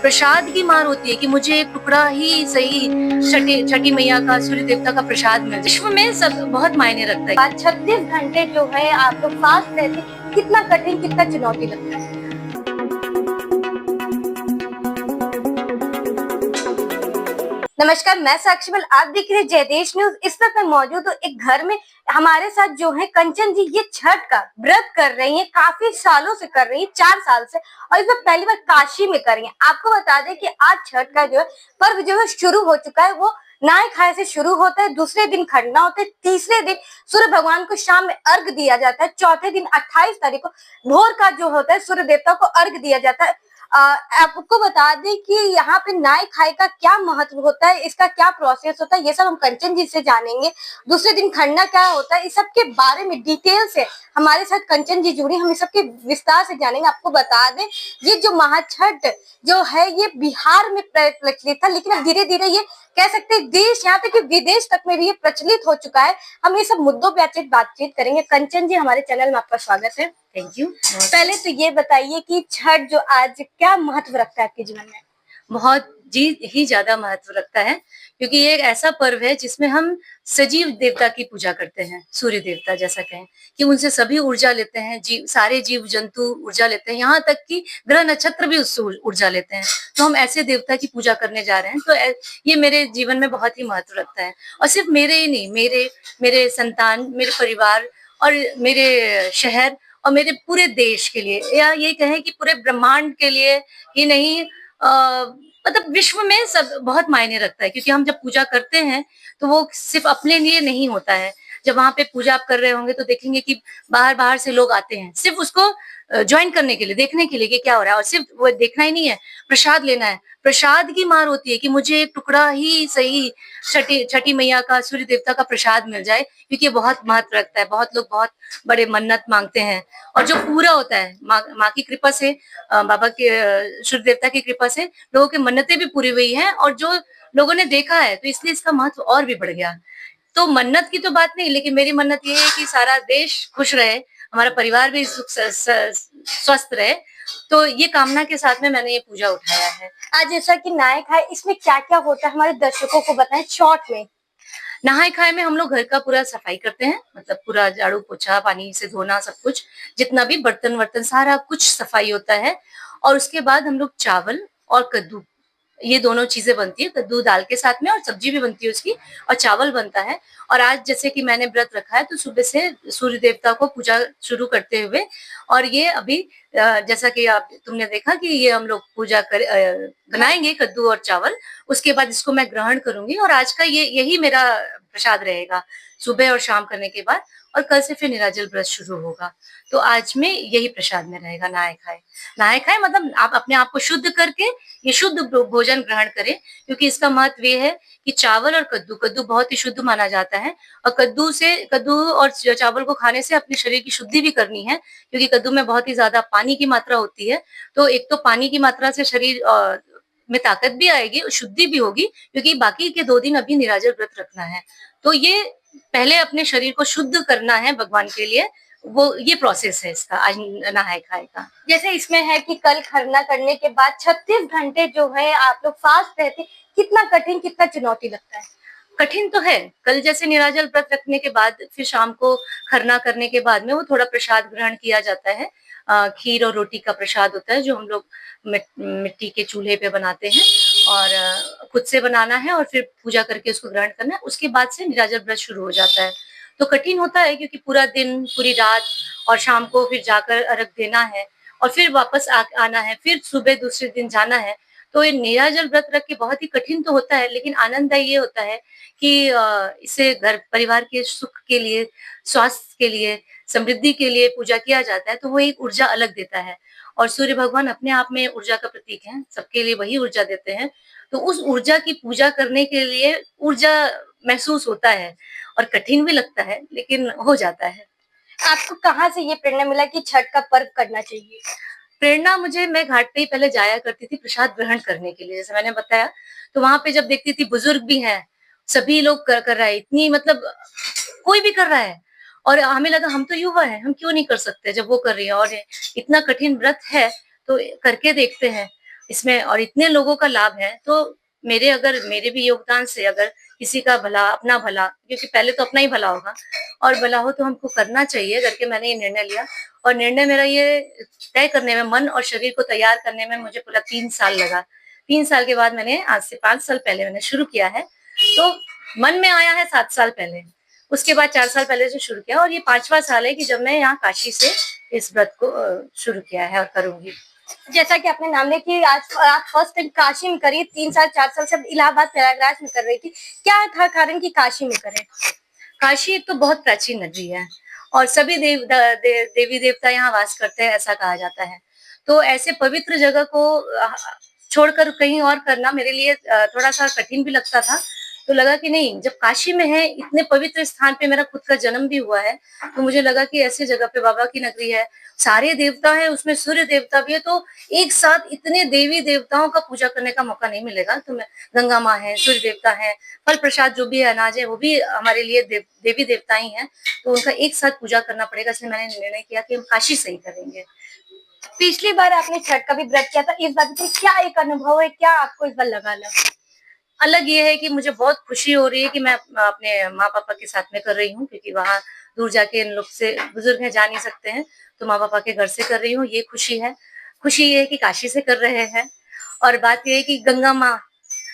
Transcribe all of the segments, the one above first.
प्रसाद की मार होती है कि मुझे एक टुकड़ा ही सही छठी मैया का, सूर्य देवता का प्रसाद मिल जाए। विश्व में सब बहुत मायने रखता है। आज 36 घंटे जो है आप लोग फास्ट रहते, कितना कठिन, कितना चुनौती लगता है। नमस्कार, मैं साक्षी बल, आप देख रहे हैं जयदेश न्यूज। इस वक्त मैं मौजूद हूँ एक घर में। हमारे साथ जो है कंचन जी, ये छठ का व्रत कर रही हैं, काफी सालों से कर रही हैं, 4 साल से, और इस बार पहली बार काशी में कर रही हैं। आपको बता दें कि आज छठ का जो है पर्व जो है शुरू हो चुका है। वो नहाय खाए से शुरू होता है, दूसरे दिन खरना होता है, तीसरे दिन सूर्य भगवान को शाम में अर्घ दिया जाता है, चौथे दिन 28 तारीख को भोर का जो होता है सूर्य देवता को अर्घ दिया जाता है। आपको बता दें कि यहाँ पे नहाय खाए का क्या महत्व होता है, इसका क्या प्रोसेस होता है, ये सब हम कंचन जी से जानेंगे। दूसरे दिन खरना क्या होता है, इस सब के बारे में डिटेल से हमारे साथ कंचन जी जुड़ी, हम इस सब के विस्तार से जानेंगे। आपको बता दें, ये जो महाछठ जो है ये बिहार में प्रचलित था, लेकिन अब धीरे धीरे ये कह सकते हैं देश, यहाँ तक कि विदेश तक में भी ये प्रचलित हो चुका है। हम ये सब मुद्दों पे आज बातचीत करेंगे। कंचन जी, हमारे चैनल में आपका स्वागत है। Thank you. पहले तो ये बताइए कि छठ जो आज क्या महत्व रखता है आपके जीवन में। बहुत ही ज्यादा महत्व रखता है, क्योंकि ये एक ऐसा पर्व है जिसमें हम सजीव देवता की पूजा करते हैं। सूर्य देवता जैसा कहें कि उनसे सभी ऊर्जा लेते हैं, सारे जीव जंतु ऊर्जा लेते हैं, यहाँ तक कि ग्रह नक्षत्र भी उससे ऊर्जा लेते हैं। तो हम ऐसे देवता की पूजा करने जा रहे हैं, तो ये मेरे जीवन में बहुत ही महत्व रखता है। और सिर्फ मेरे ही नहीं, मेरे संतान, मेरे परिवार और मेरे शहर और मेरे पूरे देश के लिए, या ये कहें कि पूरे ब्रह्मांड के लिए ही नहीं, मतलब विश्व में सब बहुत मायने रखता है। क्योंकि हम जब पूजा करते हैं तो वो सिर्फ अपने लिए नहीं होता है। जब वहां पे पूजा आप कर रहे होंगे तो देखेंगे कि बाहर बाहर से लोग आते हैं सिर्फ उसको ज्वाइन करने के लिए, देखने के लिए कि क्या हो रहा है। और सिर्फ वो देखना ही नहीं है, प्रसाद लेना है। प्रसाद की मार होती है कि मुझे एक टुकड़ा ही सही छठी मैया का, सूर्य देवता का प्रसाद मिल जाए, क्योंकि ये बहुत महत्व रखता है। बहुत लोग बहुत बड़े मन्नत मांगते हैं और जो पूरा होता है माँ की कृपा से, बाबा के, सूर्य देवता की कृपा से लोगों की मन्नतें भी पूरी हुई हैं। और जो लोगों ने देखा है तो इसलिए इसका महत्व और भी बढ़ गया। तो मन्नत की तो बात नहीं, लेकिन मेरी मन्नत ये है कि सारा देश खुश रहे, हमारा परिवार भी स्वस्थ रहे। तो ये कामना के साथ में मैंने ये पूजा उठाया है। आज जैसा कि नहाय खाए, इसमें क्या क्या होता है हमारे दर्शकों को बताएं शॉर्ट में। नहाय खाए में हम लोग घर का पूरा सफाई करते हैं, मतलब पूरा झाड़ू पोछा, पानी से धोना, सब कुछ, जितना भी बर्तन वर्तन सारा कुछ सफाई होता है। और उसके बाद हम लोग चावल और कद्दू, ये दोनों चीजें बनती है, कद्दू दाल के साथ में, और सब्जी भी बनती है उसकी, और चावल बनता है। और आज जैसे कि मैंने व्रत रखा है तो सुबह से सूर्य देवता को पूजा शुरू करते हुए, और ये अभी जैसा कि तुमने देखा कि ये हम लोग पूजा बनाएंगे कद्दू और चावल। उसके बाद इसको मैं ग्रहण करूंगी, और आज का यही मेरा प्रसाद रहेगा सुबह और शाम करने के बाद। और कल से फिर निराजल व्रत शुरू होगा। तो आज में यही प्रसाद में रहेगा, नहाए खाए। नहाए खाए मतलब आप अपने आप को शुद्ध करके ये शुद्ध भोजन ग्रहण करें, क्योंकि इसका महत्व ये है कि चावल और कद्दू बहुत ही शुद्ध माना जाता है। और कद्दू और चावल को खाने से अपने शरीर की शुद्धि भी करनी है, क्योंकि कद्दू में बहुत ही ज्यादा पानी की मात्रा होती है। तो एक तो पानी की मात्रा से शरीर में ताकत भी आएगी और शुद्धि भी होगी, क्योंकि बाकी के 2 दिन अभी निराजल व्रत रखना है। तो ये पहले अपने शरीर को शुद्ध करना है भगवान के लिए, वो ये प्रोसेस है इसका आज नहाए खाए का। जैसे इसमें है कि कल खरना करने के बाद 36 घंटे जो है आप लोग फास्ट रहते, कितना कठिन, कितना चुनौती लगता है। कठिन तो है। कल जैसे निराजल व्रत रखने के बाद फिर शाम को खरना करने के बाद में वो थोड़ा प्रसाद ग्रहण किया जाता है। खीर और रोटी का प्रसाद होता है, जो हम लोग मिट्टी के चूल्हे पे बनाते हैं, और खुद से बनाना है और फिर पूजा करके उसको ग्रहण करना है। उसके बाद से निराजल व्रत शुरू हो जाता है। तो कठिन होता है, क्योंकि पूरा दिन, पूरी रात, और शाम को फिर जाकर अर्घ देना है, और फिर वापस आना है, फिर सुबह दूसरे दिन जाना है। तो ये निराजल व्रत रख के बहुत ही कठिन तो होता है, लेकिन आनंददायी ये होता है कि इससे घर परिवार के सुख के लिए, स्वास्थ्य के लिए, समृद्धि के लिए पूजा किया जाता है, तो वो एक ऊर्जा अलग देता है। और सूर्य भगवान अपने आप में ऊर्जा का प्रतीक है, सबके लिए वही ऊर्जा देते हैं। तो उस ऊर्जा की पूजा करने के लिए ऊर्जा महसूस होता है, और कठिन भी लगता है, लेकिन हो जाता है। आपको कहाँ से ये प्रेरणा मिला कि छठ का पर्व करना चाहिए। प्रेरणा मुझे, मैं घाट पे ही पहले जाया करती थी प्रसाद ग्रहण करने के लिए, जैसे मैंने बताया। तो वहां पे जब देखती थी बुजुर्ग भी हैं, सभी लोग कर रहा है, इतनी मतलब कोई भी कर रहा है, और हमें लगा हम तो युवा हैं, हम क्यों नहीं कर सकते जब वो कर रही है। और इतना कठिन व्रत है तो करके देखते हैं। इसमें और इतने लोगों का लाभ है, तो मेरे भी योगदान से अगर किसी का भला, अपना भला, क्योंकि पहले तो अपना ही भला होगा और भला हो तो हमको करना चाहिए करके मैंने ये निर्णय लिया। और निर्णय मेरा ये तय करने में, मन और शरीर को तैयार करने में मुझे पूरा 3 साल लगा। 3 साल के बाद मैंने, आज से 5 साल पहले मैंने शुरू किया है। तो मन में आया है 7 साल पहले। उसके बाद 4 साल पहले से शुरू किया और ये 5वां साल है कि जब मैं यहाँ काशी से इस व्रत को शुरू किया है और करूँगी। जैसा कि आपने नाम लिया कि आज आप फर्स्ट टाइम काशी में करी, 3 साल 4 साल से इलाहाबाद प्रयागराज में कर रही थी। क्या था कारण कि काशी में करें? काशी एक तो बहुत प्राचीन नगरी है और सभी देवी देवता यहाँ वास करते हैं, ऐसा कहा जाता है। तो ऐसे पवित्र जगह को छोड़कर कहीं और करना मेरे लिए थोड़ा सा कठिन भी लगता था। तो लगा कि नहीं, जब काशी में है, इतने पवित्र स्थान पे मेरा खुद का जन्म भी हुआ है, तो मुझे लगा कि ऐसी जगह पे बाबा की नगरी है, सारे देवता है, उसमें सूर्य देवता भी है, तो एक साथ इतने देवी देवताओं का पूजा करने का मौका नहीं मिलेगा। तो मैं, गंगा माँ है, सूर्य देवता है, फल प्रसाद जो भी है, अनाज है, वो भी हमारे लिए देवी देवता ही हैं, तो उनका एक साथ पूजा करना पड़ेगा। इसलिए मैंने निर्णय किया कि हम काशी से ही करेंगे। पिछली बार आपने छठ का भी व्रत किया था, इस बार भी क्या एक अनुभव है, क्या आपको इस बार लगा? अलग ये है कि मुझे बहुत खुशी हो रही है कि मैं अपने माँ-पापा के साथ में कर रही हूँ, क्योंकि वहाँ दूर जाके इन लोग से, बुजुर्ग हैं, जा नहीं सकते हैं, तो माँ-पापा के घर से कर रही हूँ, ये खुशी है। खुशी ये है कि काशी से कर रहे हैं और बात ये है कि गंगा माँ,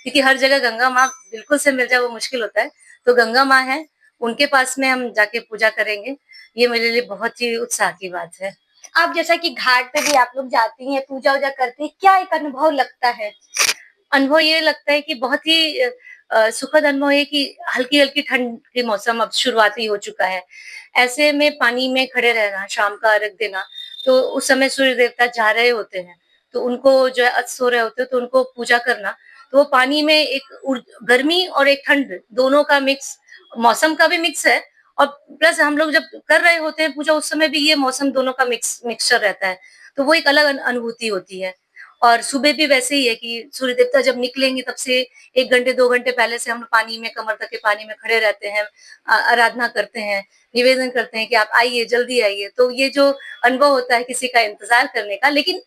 क्योंकि हर जगह गंगा माँ बिल्कुल से मिल जाए वो मुश्किल होता है, तो गंगा माँ है, उनके पास में हम जाके पूजा करेंगे, ये मेरे लिए बहुत ही उत्साह की बात है। आप जैसा कि घाट पे भी आप लोग जाती हैं, पूजा-वूजा करती हैं, क्या एक अनुभव लगता है? अनुभव ये लगता है कि बहुत ही सुखद अनुभव है कि हल्की-हल्की ठंड के मौसम अब शुरुआती हो चुका है। ऐसे में पानी में खड़े रहना, शाम का अर्घ देना, तो उस समय सूर्य देवता जा रहे होते हैं, तो उनको जो है अस्त हो रहे होते हैं, तो उनको पूजा करना, तो वो पानी में एक गर्मी और एक ठंड दोनों का मिक्स, मौसम का भी मिक्स है और प्लस हम लोग जब कर रहे होते हैं पूजा, उस समय भी ये मौसम दोनों का मिक्सचर रहता है, तो वो एक अलग अनुभूति होती है। और सुबह भी वैसे ही है कि सूर्य देवता जब निकलेंगे तब से 1 घंटे 2 घंटे पहले से हम पानी में, कमर तक के पानी में खड़े रहते हैं, आराधना करते हैं, निवेदन करते हैं कि आप आइए, जल्दी आइए। तो ये जो अनुभव होता है किसी का इंतज़ार करने का, लेकिन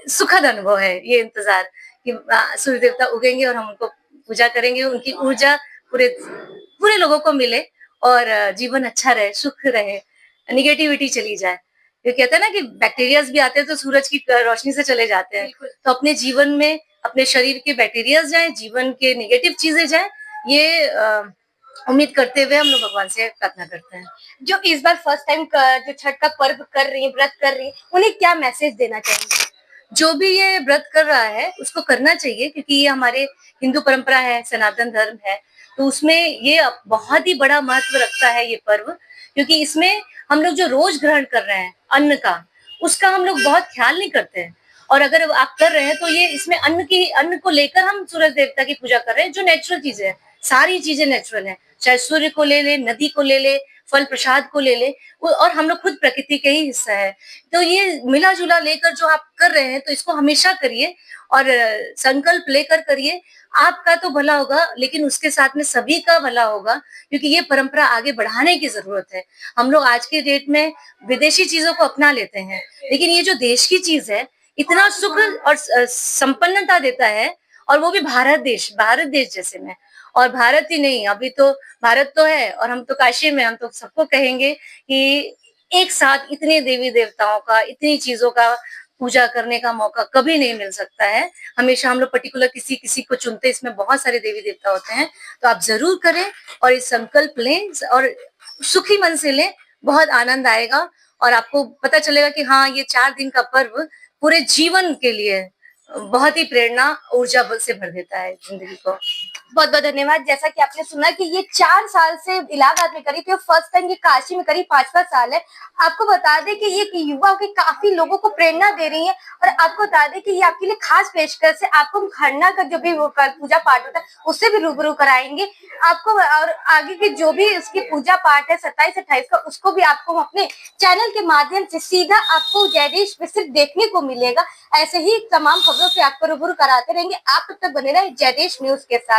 सुखद अनुभव है ये इंतज़ार कि सूर्य देवता उगेंगे और हम उनको पूजा करेंगे, उनकी ऊर्जा पूरे पूरे लोगों को मिले और जीवन अच्छा रहे, सुख रहे, नेगेटिविटी चली जाए। ये कहते हैं ना कि बैक्टीरियाज भी आते हैं तो सूरज की रोशनी से चले जाते हैं। तो अपने जीवन में, अपने शरीर के बैक्टीरियाज जाएँ, जीवन के नेगेटिव चीज़ें जाएँ, ये उम्मीद करते हुए हम लोग भगवान से प्रार्थना करते हैं। जो इस बार फर्स्ट टाइम जो छठ का पर्व कर रही हैं, व्रत कर रही हैं, उन्हें क्या मैसेज देना चाहेंगे? जो भी ये व्रत कर रहा है उसको करना चाहिए, क्योंकि ये हमारे हिंदू परंपरा है, सनातन धर्म है, तो उसमें ये बहुत ही बड़ा महत्व रखता है ये पर्व, क्योंकि इसमें हम लोग जो रोज ग्रहण कर रहे हैं अन्न का, उसका हम लोग बहुत ख्याल नहीं करते हैं। और अगर आप कर रहे हैं तो ये इसमें अन्न को लेकर हम सूरज देवता की पूजा कर रहे हैं, जो नेचुरल चीजें हैं, सारी चीजें नेचुरल हैं, चाहे सूर्य को ले ले, नदी को ले ले, फल प्रसाद को ले ले, और हम लोग खुद प्रकृति के ही हिस्सा है। तो ये मिला जुला लेकर जो आप कर रहे हैं, तो इसको हमेशा करिए और संकल्प लेकर करिए। आपका तो भला होगा, लेकिन उसके साथ में सभी का भला होगा, क्योंकि ये परंपरा आगे बढ़ाने की जरूरत है। हम लोग आज के डेट में विदेशी चीजों को अपना लेते हैं, लेकिन ये जो देश की चीज है, इतना सुख और संपन्नता देता है, और वो भी भारत देश जैसे में। और भारत ही नहीं, अभी तो भारत तो है और हम तो काशी में, हम तो सबको कहेंगे कि एक साथ इतने देवी देवताओं का, इतनी चीजों का पूजा करने का मौका कभी नहीं मिल सकता है। हमेशा हम लोग पर्टिकुलर किसी को चुनते हैं, इसमें बहुत सारे देवी देवता होते हैं, तो आप जरूर करें और इस संकल्प लें और सुखी मन से लें, बहुत आनंद आएगा और आपको पता चलेगा कि हाँ, ये 4 दिन का पर्व पूरे जीवन के लिए बहुत ही प्रेरणा, ऊर्जा से भर देता है जिंदगी को। बहुत बहुत धन्यवाद। जैसा कि आपने सुना कि ये 4 साल से इलाहाबाद में करी थी और फर्स्ट टाइम ये काशी में करी, 5वां साल है। आपको बता दें कि ये युवा के काफी लोगों को प्रेरणा दे रही है और आपको बता दें कि ये आपके लिए खास पेशकश है। आपको हम खरना का जो भी पूजा पाठ होता है उससे भी रूबरू कराएंगे आपको, और आगे की जो भी उसकी पूजा पाठ है 27-28 का, उसको भी आपको अपने चैनल के माध्यम से सीधा आपको जयदेश में सिर्फ देखने को मिलेगा। ऐसे ही तमाम खबरों से आपको रूबरू कराते रहेंगे। आप तब तक बने रहे जयदेश न्यूज के साथ।